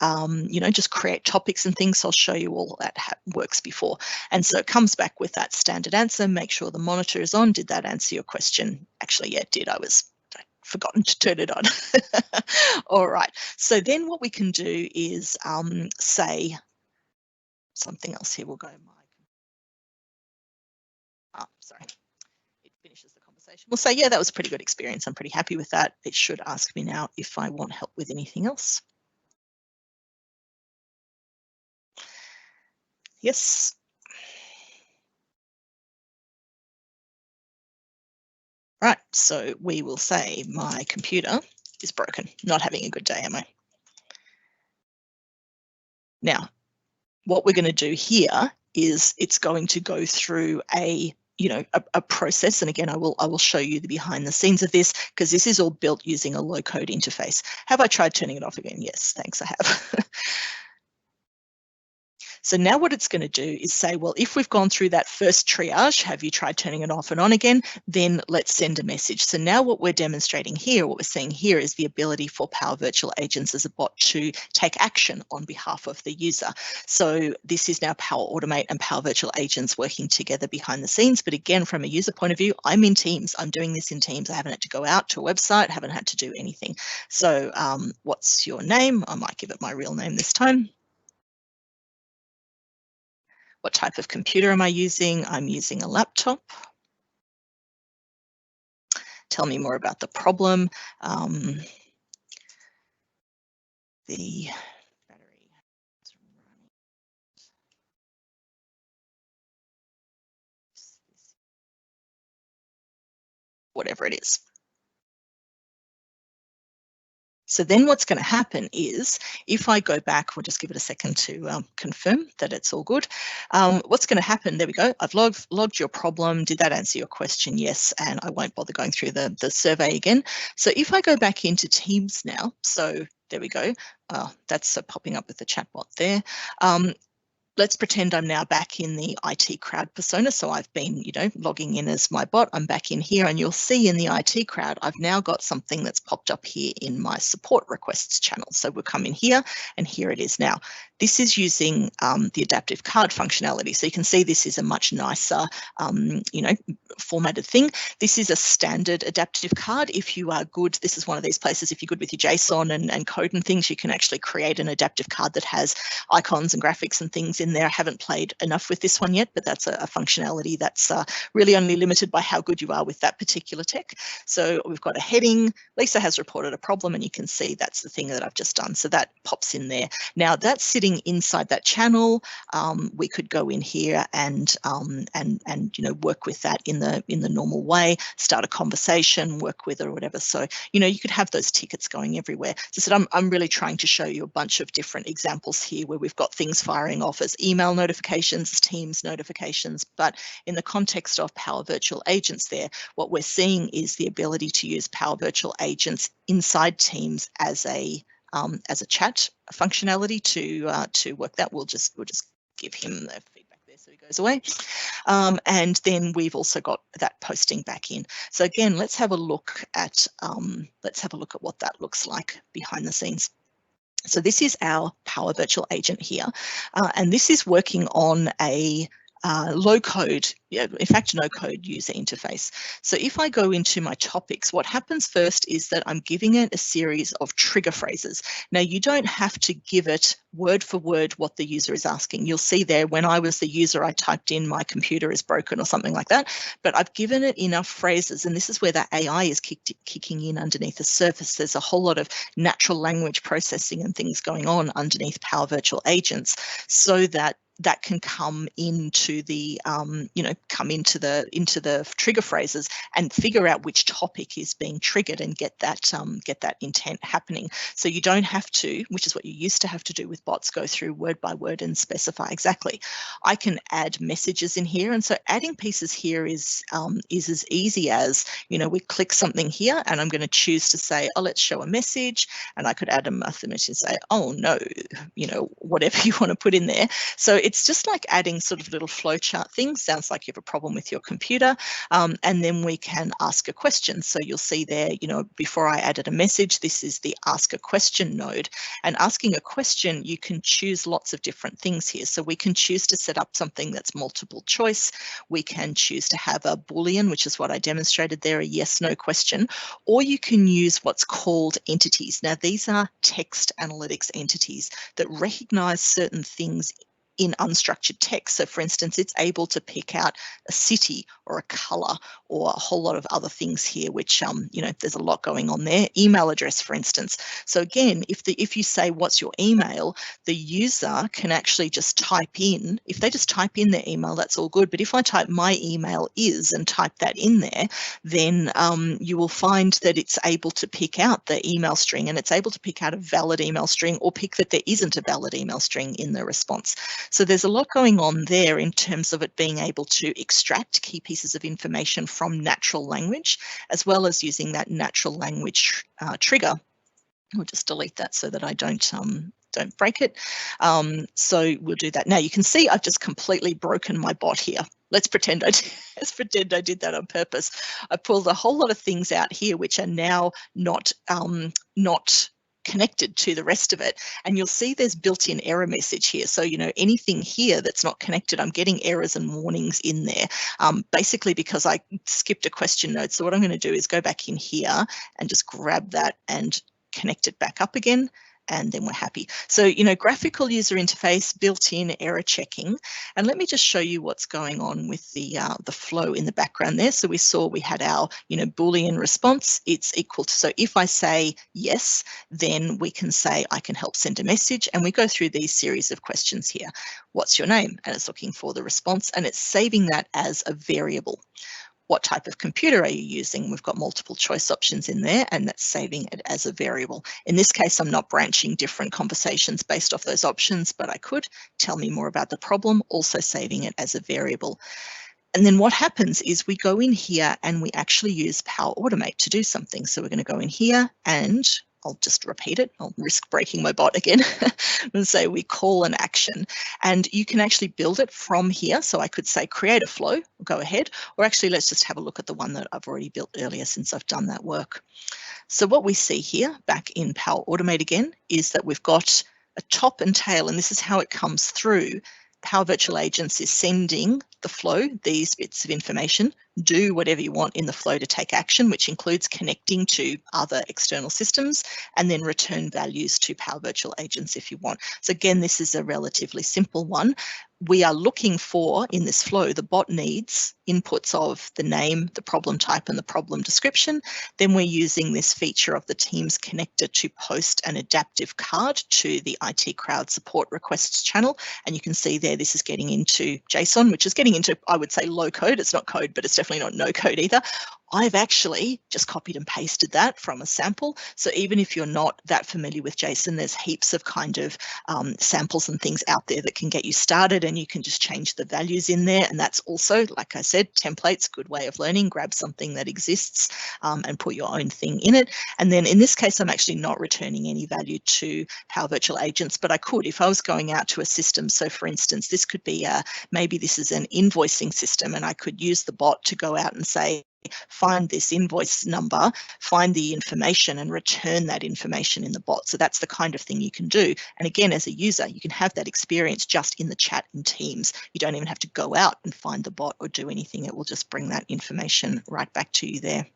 you know, just create topics and things. So I'll show you all that works before. And so it comes back with that standard answer. Make sure the monitor is on. Did that answer your question? Actually, yeah, it did. I'd forgotten to turn it on. All right, so then what we can do is say something else here. We'll go sorry, it finishes the conversation. We'll say, yeah, that was a pretty good experience. I'm pretty happy with that. It should ask me now if I want help with anything else. Yes. Right, so we will say my computer is broken. Not having a good day, am I? Now, what we're going to do here is it's going to go through a process, and again I will show you the behind the scenes of this, because this is all built using a low code interface. Have I tried turning it off again? Yes, thanks, I have. So now what it's going to do is say, well, if we've gone through that first triage, have you tried turning it off and on again? Then let's send a message. So now what we're demonstrating here, what we're seeing here, is the ability for Power Virtual Agents as a bot to take action on behalf of the user. So this is now Power Automate and Power Virtual Agents working together behind the scenes. But again, from a user point of view, I'm in Teams. I'm doing this in Teams. I haven't had to go out to a website, haven't had to do anything. So what's your name? I might give it my real name this time. What type of computer am I using? I'm using a laptop. Tell me more about the problem. The battery is running. Whatever it is. So then what's going to happen is, if I go back, we'll just give it a second to confirm that it's all good. What's going to happen, there we go, I've logged your problem. Did that answer your question? Yes, and I won't bother going through the survey again. So if I go back into Teams now, so there we go, that's popping up with the chatbot there. Let's pretend I'm now back in the IT Crowd persona. So I've been, logging in as my bot. I'm back in here, and you'll see in the IT Crowd, I've now got something that's popped up here in my support requests channel. So we'll come in here, and here it is now. This is using the adaptive card functionality. So you can see this is a much nicer, formatted thing. This is a standard adaptive card. If you are good, this is one of these places, if you're good with your JSON and code and things, you can actually create an adaptive card that has icons and graphics and things in there. I haven't played enough with this one yet, but that's a functionality that's really only limited by how good you are with that particular tech. So we've got a heading. Lisa has reported a problem, and you can see that's the thing that I've just done. So that pops in there. Now that's sitting inside that channel. We could go in here and work with that in the normal way, start a conversation, work with it or whatever. So you could have those tickets going everywhere. So I'm really trying to show you a bunch of different examples here where we've got things firing off as email notifications, Teams notifications, but in the context of Power Virtual Agents there, what we're seeing is the ability to use Power Virtual Agents inside Teams as a chat functionality to work that. We'll just give him the feedback there. So we go away. And then we've also got that posting back in. So again, let's have a look at what that looks like behind the scenes. So this is our Power Virtual Agent here, and this is working on a low code, in fact, no code user interface. So if I go into my topics, what happens first is that I'm giving it a series of trigger phrases. Now, you don't have to give it word for word what the user is asking. You'll see there when I was the user, I typed in my computer is broken or something like that, but I've given it enough phrases, and this is where the AI is kicking in underneath the surface. There's a whole lot of natural language processing and things going on underneath Power Virtual Agents, so that can come into the come into the trigger phrases and figure out which topic is being triggered and get that intent happening. So you don't have to, which is what you used to have to do with bots, go through word by word and specify exactly. I can add messages in here, and so adding pieces here is as easy as, we click something here and I'm going to choose to say, oh, let's show a message, and I could add a message and say, oh no, whatever you want to put in there. So it's just like adding sort of little flowchart things. Sounds like you have a problem with your computer, and then we can ask a question. So you'll see there, before I added a message, this is the ask a question node. And asking a question, you can choose lots of different things here. So we can choose to set up something that's multiple choice. We can choose to have a Boolean, which is what I demonstrated there, a yes/no question, or you can use what's called entities. Now, these are text analytics entities that recognize certain things in unstructured text. So for instance, it's able to pick out a city or a color or a whole lot of other things here, which, there's a lot going on there. Email address, for instance. So again, if you say, what's your email, the user can actually just type in, if they just type in their email, that's all good. But if I type my email is and type that in there, then you will find that it's able to pick out the email string, and it's able to pick out a valid email string or pick that there isn't a valid email string in the response. So there's a lot going on there in terms of it being able to extract key pieces of information from natural language, as well as using that natural language trigger. We'll just delete that so that I don't break it. So we'll do that. Now you can see I've just completely broken my bot here. Let's pretend I did that on purpose. I pulled a whole lot of things out here which are now not connected to the rest of it, and you'll see there's built-in error message here. So anything here that's not connected, I'm getting errors and warnings in there, basically because I skipped a question node. So what I'm going to do is go back in here and just grab that and connect it back up again, and then we're happy. So, graphical user interface, built-in error checking. And let me just show you what's going on with the flow in the background there. So we saw we had our, Boolean response. It's equal to, so if I say yes, then we can say I can help send a message, and we go through these series of questions here. What's your name? And it's looking for the response, and it's saving that as a variable. What type of computer are you using? We've got multiple choice options in there, and that's saving it as a variable. In this case, I'm not branching different conversations based off those options, but I could. Tell me more about the problem, also saving it as a variable. And then what happens is we go in here and we actually use Power Automate to do something. So we're going to go in here and I'll just repeat it. I'll risk breaking my bot again and say we call an action, and you can actually build it from here. So I could say create a flow, go ahead, or actually let's just have a look at the one that I've already built earlier since I've done that work. So what we see here back in Power Automate again is that we've got a top and tail, and this is how it comes through. Power Virtual Agents is sending the flow, these bits of information, do whatever you want in the flow to take action, which includes connecting to other external systems, and then return values to Power Virtual Agents if you want. So again, this is a relatively simple one. We are looking for, in this flow, the bot needs inputs of the name, the problem type, and the problem description. Then we're using this feature of the Teams connector to post an adaptive card to the IT Crowd support requests channel. And you can see there, this is getting into JSON, which is getting into, I would say, low code. It's not code, but it's definitely not no code either, I've actually just copied and pasted that from a sample. So even if you're not that familiar with JSON, there's heaps of kind of samples and things out there that can get you started, and you can just change the values in there. And that's also, like I said, templates, good way of learning. Grab something that exists and put your own thing in it. And then in this case, I'm actually not returning any value to Power Virtual Agents, but I could if I was going out to a system. So for instance, this could be maybe this is an invoicing system, and I could use the bot to go out and say, find this invoice number, find the information, and return that information in the bot. So that's the kind of thing you can do. And again, as a user, you can have that experience just in the chat in Teams. You don't even have to go out and find the bot or do anything. It will just bring that information right back to you there.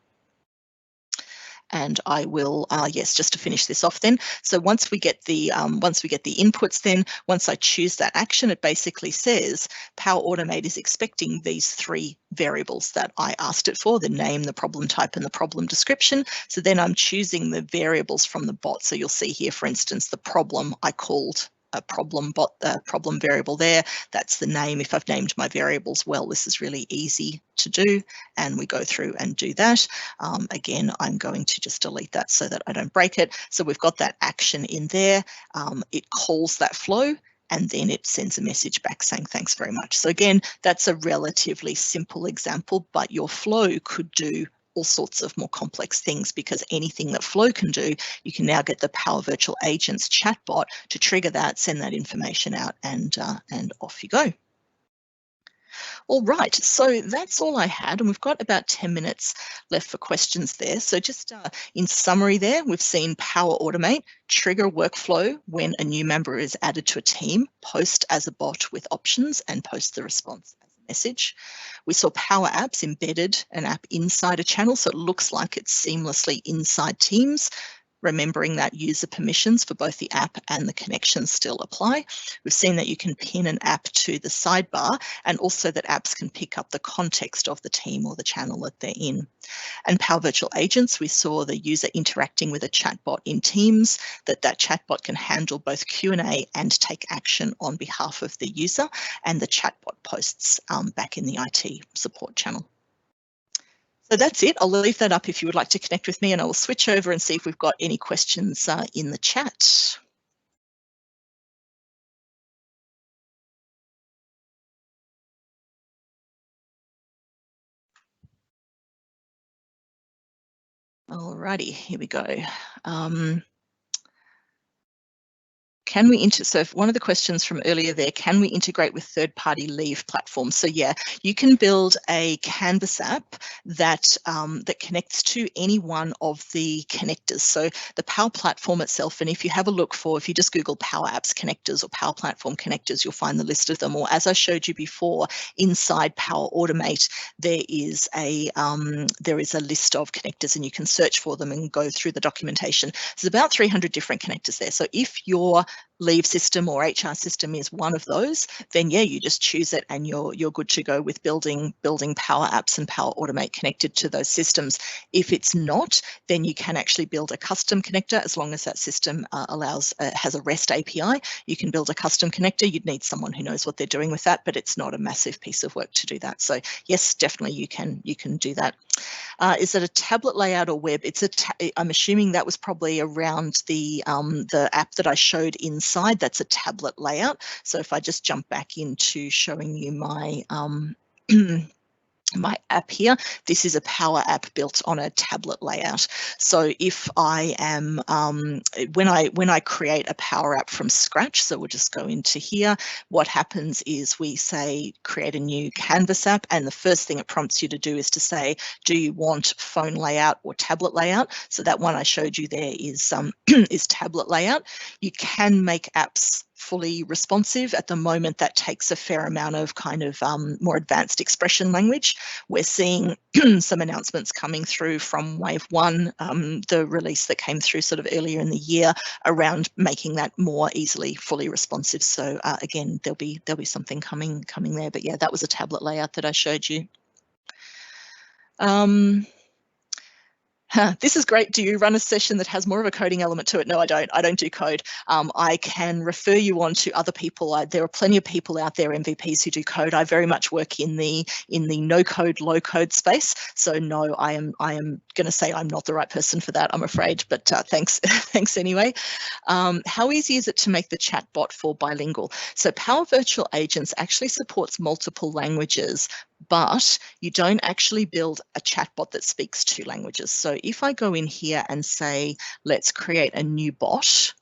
And I will, yes, just to finish this off then. So once we get the inputs, then once I choose that action, it basically says Power Automate is expecting these 3 variables that I asked it for: the name, the problem type, and the problem description. So then I'm choosing the variables from the bot. So you'll see here, for instance, the problem I called a problem bot, the problem variable there. That's the name. If I've named my variables well, this is really easy to do, and we go through and do that. Again, I'm going to just delete that so that I don't break it. So we've got that action in there. It calls that flow, and then it sends a message back saying thanks very much. So again, that's a relatively simple example, but your flow could do all sorts of more complex things, because anything that Flow can do, you can now get the Power Virtual Agents chatbot to trigger that, send that information out, and off you go. All right, so that's all I had, and we've got about 10 minutes left for questions there. So just in summary there, we've seen Power Automate trigger workflow when a new member is added to a team, post as a bot with options, and post the response as a message. We saw Power Apps embedded an app inside a channel, so it looks like it's seamlessly inside Teams, remembering that user permissions for both the app and the connection still apply. We've seen that you can pin an app to the sidebar, and also that apps can pick up the context of the team or the channel that they're in. And Power Virtual Agents, we saw the user interacting with a chatbot in Teams, that chatbot can handle both Q&A and take action on behalf of the user, and the chatbot posts back in the IT support channel. So that's it. I'll leave that up if you would like to connect with me, and I will switch over and see if we've got any questions in the chat. Alrighty, here we go. Can we so one of the questions from earlier there, can we integrate with third-party leave platforms? So yeah, you can build a Canvas app that that connects to any one of the connectors. So the Power Platform itself, and if you have a look if you just Google Power Apps connectors or Power Platform connectors, you'll find the list of them. Or as I showed you before, inside Power Automate, there is a list of connectors, and you can search for them and go through the documentation. There's about 300 different connectors there. So if your leave system or HR system is one of those, then yeah, you just choose it and you're good to go with building Power Apps and Power Automate connected to those systems. If it's not, then you can actually build a custom connector as long as that system has a REST API. You can build a custom connector. You'd need someone who knows what they're doing with that, but it's not a massive piece of work to do that. So yes, definitely you can do that. Is it a tablet layout or web? I'm assuming that was probably around the app that I showed inside. That's a tablet layout. So if I just jump back into showing you my my app here, this is a Power App built on a tablet layout. So if I am when I create a Power App from scratch, so we'll just go into here, what happens is we say create a new Canvas app, and the first thing it prompts you to do is to say, do you want phone layout or tablet layout? So that one I showed you there is is tablet layout. You can make apps fully responsive. At the moment, that takes a fair amount of kind of more advanced expression language. We're seeing some announcements coming through from Wave 1, the release that came through sort of earlier in the year, around making that more easily fully responsive. So again, there'll be something coming there. But yeah, that was a tablet layout that I showed you. This is great. Do you run a session that has more of a coding element to it? No, I don't. I don't do code. I can refer you on to other people. There are plenty of people out there, MVPs, who do code. I very much work in the no code, low code space. So no, I am going to say I'm not the right person for that, I'm afraid. But thanks, thanks anyway. How easy is it to make the chatbot for bilingual? So Power Virtual Agents actually supports multiple languages, but you don't actually build a chatbot that speaks 2 languages. So if I go in here and say, let's create a new bot,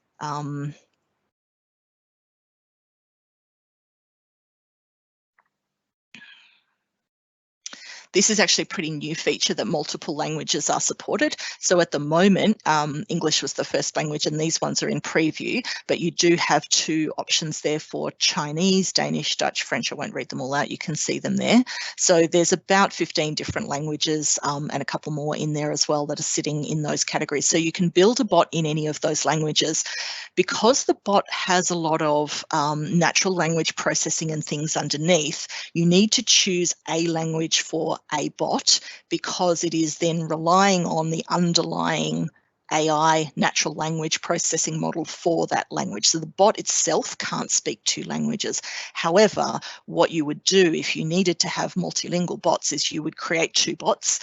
this is actually a pretty new feature that multiple languages are supported. So at the moment, English was the first language and these ones are in preview, but you do have 2 options there for Chinese, Danish, Dutch, French. I won't read them all out. You can see them there. So there's about 15 different languages and a couple more in there as well that are sitting in those categories. So you can build a bot in any of those languages. Because the bot has a lot of natural language processing and things underneath, you need to choose a language for a bot, because it is then relying on the underlying AI natural language processing model for that language. So the bot itself can't speak 2 languages. However, what you would do if you needed to have multilingual bots is you would create 2 bots,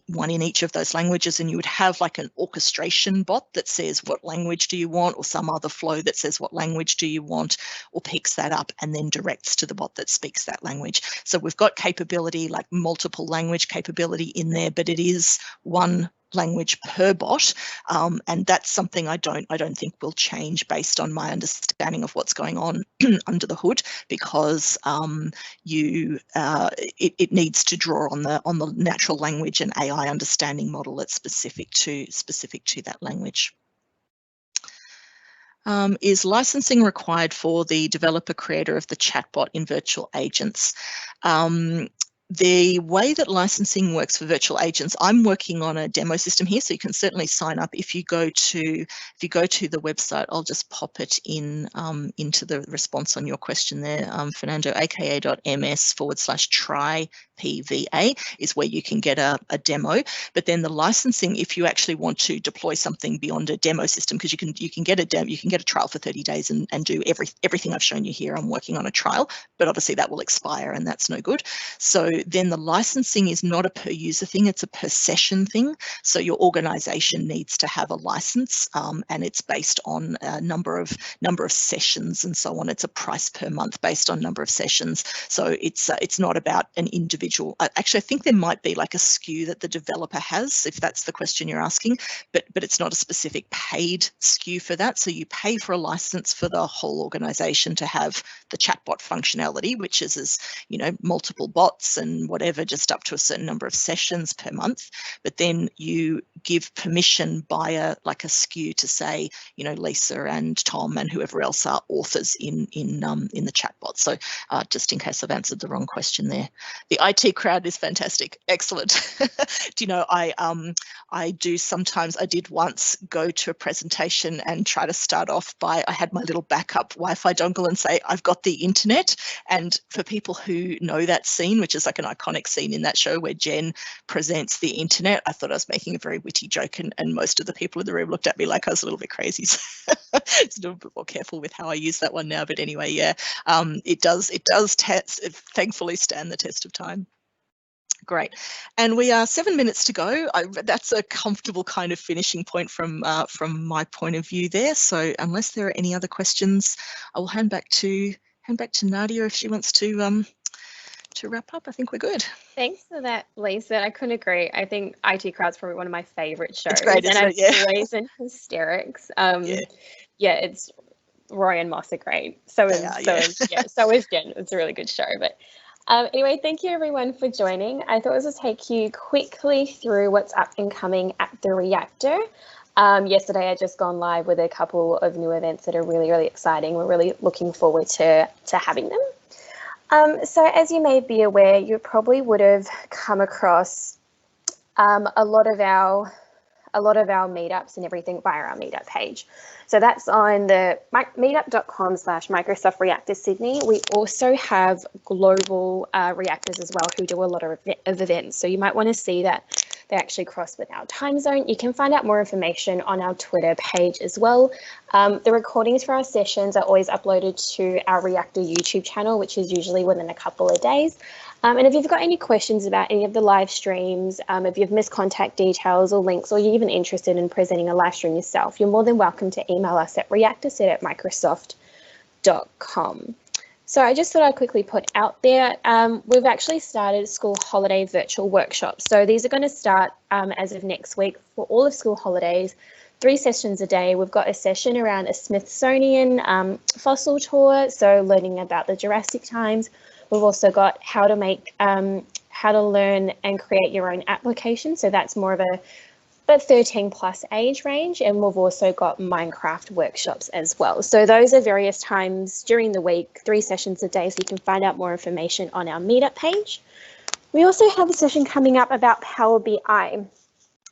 one in each of those languages, and you would have like an orchestration bot that says what language do you want, or some other flow that says what language do you want, or picks that up and then directs to the bot that speaks that language. So we've got capability, like multiple language capability in there, but it is 1 language per bot, and that's something I don't think will change based on my understanding of what's going on under the hood, because it needs to draw on the natural language and AI understanding model that's specific to that language. Is licensing required for the developer creator of the chatbot in virtual agents? The way that licensing works for virtual agents, I'm working on a demo system here, so you can certainly sign up if you go to the website. I'll just pop it in into the response on your question there, Fernando, aka.ms/try PVA is where you can get a demo. But then the licensing, if you actually want to deploy something beyond a demo system, because you can get a trial for 30 days and do everything I've shown you here. I'm working on a trial, but obviously that will expire and that's no good. So then the licensing is not a per user thing, it's a per session thing. So your organization needs to have a license, and it's based on a number of sessions and so on. It's a price per month based on number of sessions. So it's not about an individual. Actually, I think there might be like a SKU that the developer has, if that's the question you're asking, but it's not a specific paid SKU for that. So you pay for a license for the whole organization to have the chatbot functionality, which is multiple bots and whatever, just up to a certain number of sessions per month. But then you give permission by a SKU to say, Lisa and Tom and whoever else are authors in the chatbot. So just in case I've answered the wrong question there. The IT crowd is fantastic. Excellent. Do you know, I did once go to a presentation and try to start off by, I had my little backup Wi-Fi dongle and say, I've got the internet. And for people who know that scene, which is like an iconic scene in that show where Jen presents the internet, I thought I was making a very witty joke, and most of the people in the room looked at me like I was a little bit crazy. So it's a little bit more careful with how I use that one now. But anyway, yeah, it does thankfully stand the test of time. Great. And we are 7 minutes to go. That's a comfortable kind of finishing point from my point of view there. So unless there are any other questions, I will hand back to Nadia if she wants to wrap up. I think we're good. Thanks for that, Lisa. I couldn't agree. I think IT Crowd's probably one of my favorite shows. It's great, and I'm always in hysterics. Yeah, it's Roy and Moss are great. So is Jen. It's a really good show. But anyway, thank you everyone for joining. I thought this would take you quickly through what's up and coming at the Reactor. Yesterday I just gone live with a couple of new events that are really, really exciting. We're really looking forward to having them. So as you may be aware, you probably would have come across a lot of our a lot of our meetups and everything via our meetup page. So that's on the meetup.com/Microsoft Reactor Sydney. We also have global reactors as well who do a lot of events. So you might want to see that they actually cross with our time zone. You can find out more information on our Twitter page as well. The recordings for our sessions are always uploaded to our Reactor YouTube channel, which is usually within a couple of days. And if you've got any questions about any of the live streams, if you've missed contact details or links, or you're even interested in presenting a live stream yourself, you're more than welcome to email us at reactorset@microsoft.com. So I just thought I'd quickly put out there, we've actually started school holiday virtual workshops. So these are going to start as of next week for all of school holidays, 3 sessions a day. We've got a session around a Smithsonian fossil tour, so learning about the Jurassic times. We've also got how to learn and create your own application. So that's more of a 13 plus age range. And we've also got Minecraft workshops as well. So those are various times during the week, 3 sessions a day. So you can find out more information on our meetup page. We also have a session coming up about Power BI.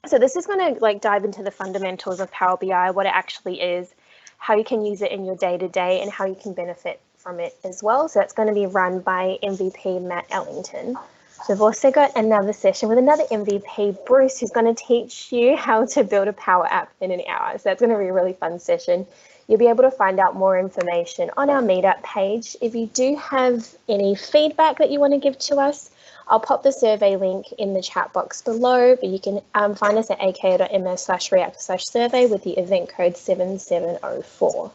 So this is going to dive into the fundamentals of Power BI, what it actually is, how you can use it in your day-to-day, and how you can benefit from it as well. So it's going to be run by MVP Matt Ellington. So we've also got another session with another MVP, Bruce, who's going to teach you how to build a Power App in an hour. So that's going to be a really fun session. You'll be able to find out more information on our meetup page. If you do have any feedback that you want to give to us, I'll pop the survey link in the chat box below, but you can find us at aka.ms/reactor/survey with the event code 7704.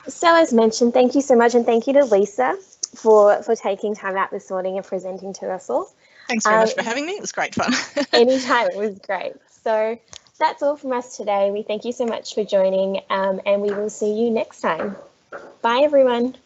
So as mentioned, thank you so much, and thank you to Lisa for taking time out this morning and presenting to us all. Thanks very much for having me. It was great fun. Anytime, it was great. So that's all from us today. We thank you so much for joining, and we will see you next time. Bye, everyone.